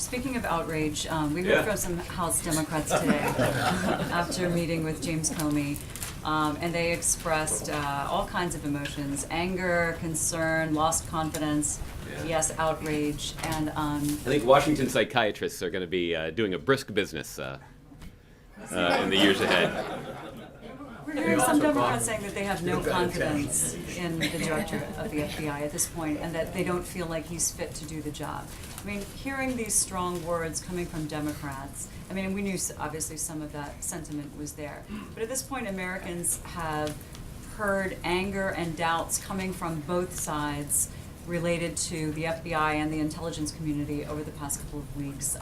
Speaking of outrage, we heard from some House Democrats today after a meeting with James Comey, and they expressed all kinds of emotions: anger, concern, lost confidence, yes, outrage, and I think Washington psychiatrists are going to be doing a brisk business in the years ahead. we're hearing some Democrats saying that they have no confidence in the director of the FBI at this point, and that they don't feel like he's fit to do the job. I mean, hearing these strong words coming from Democrats, I mean, we knew obviously some of that sentiment was there, but at this point, Americans have heard anger and doubts coming from both sides related to the FBI and the intelligence community over the past couple of weeks.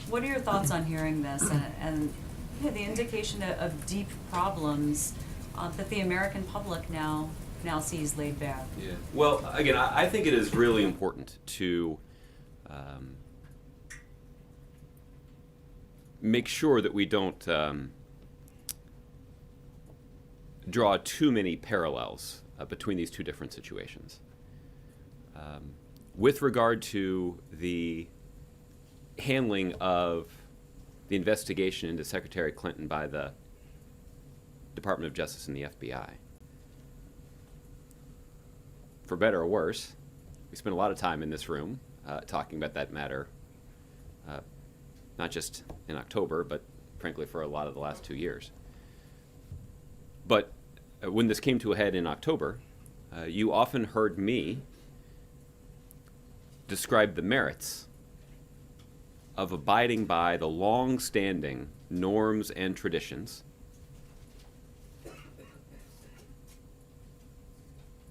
What are your thoughts on hearing this and the indication of deep problems that the American public now sees laid bare? Yeah. Well, again, I think it is really important to make sure that we don't draw too many parallels between these two different situations. With regard to the handling of the investigation into Secretary Clinton by the Department of Justice and the FBI, for better or worse, we spent a lot of time in this room talking about that matter, not just in October, but frankly for a lot of the last 2 years. But when this came to a head in October, you often heard me describe the merits of abiding by the long-standing norms and traditions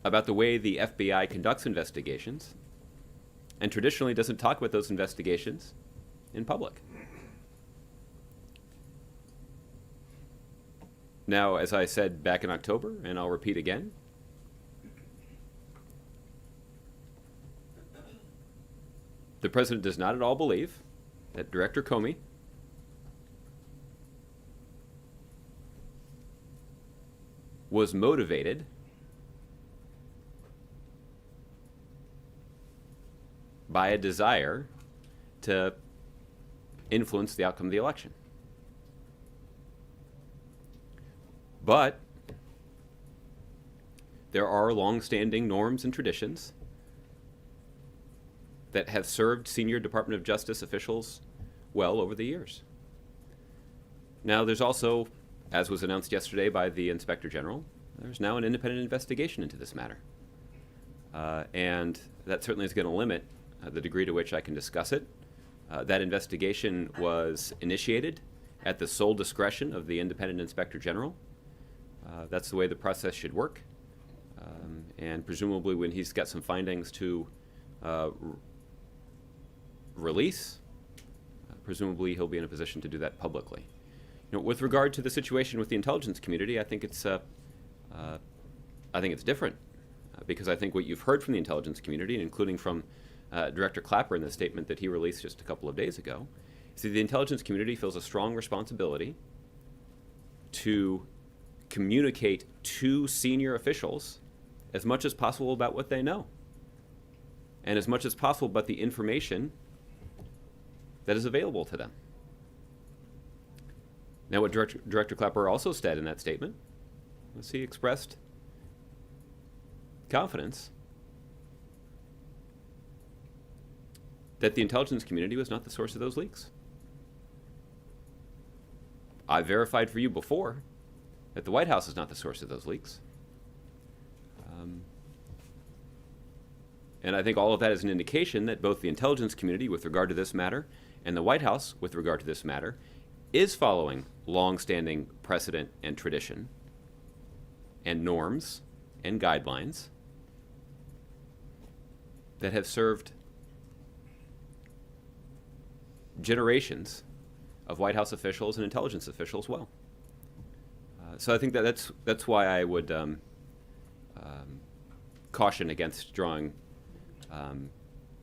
about the way the FBI conducts investigations and traditionally doesn't talk about those investigations in public. Now, as I said back in October, and I'll repeat again, the president does not at all believe that Director Comey was motivated by a desire to influence the outcome of the election. But there are long-standing norms and traditions that have served senior Department of Justice officials well over the years. Now, there's also, as was announced yesterday by the Inspector General, there's now an independent investigation into this matter. And that certainly is going to limit the degree to which I can discuss it. That investigation was initiated at the sole discretion of the independent Inspector General. That's the way the process should work. And presumably when he's got some findings to release, presumably he'll be in a position to do that publicly. You know, with regard to the situation with the intelligence community, I think it's different because I think what you've heard from the intelligence community, including from Director Clapper in the statement that he released just a couple of days ago, is that the intelligence community feels a strong responsibility to communicate to senior officials as much as possible about what they know and as much as possible about the information that is available to them. Now, what Director Clapper also said in that statement was he expressed confidence that the intelligence community was not the source of those leaks. I verified for you before that the White House is not the source of those leaks. And I think all of that is an indication that both the intelligence community with regard to this matter and the White House with regard to this matter is following long-standing precedent and tradition and norms and guidelines that have served generations of White House officials and intelligence officials well. So I think that's why I would caution against drawing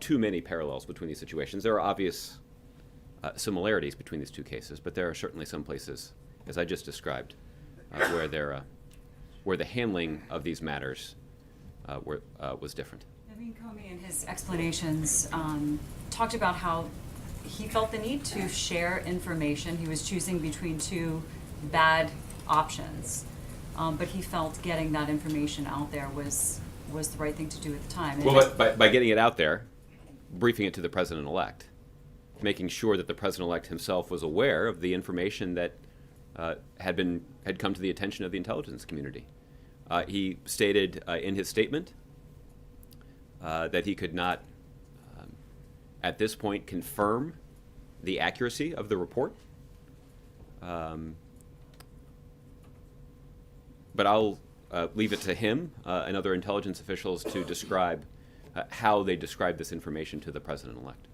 too many parallels between these situations. There are obvious similarities between these two cases, but there are certainly some places, as I just described, where the handling of these matters was different. Naveen Comey, in his explanations, talked about how he felt the need to share information. He was choosing between two bad options, but he felt getting that information out there was the right thing to do at the time. Well, but by getting it out there, briefing it to the president-elect, making sure that the president-elect himself was aware of the information that had come to the attention of the intelligence community. He stated in his statement that he could not, at this point, confirm the accuracy of the report. But I'll leave it to him and other intelligence officials to describe how they describe this information to the president-elect.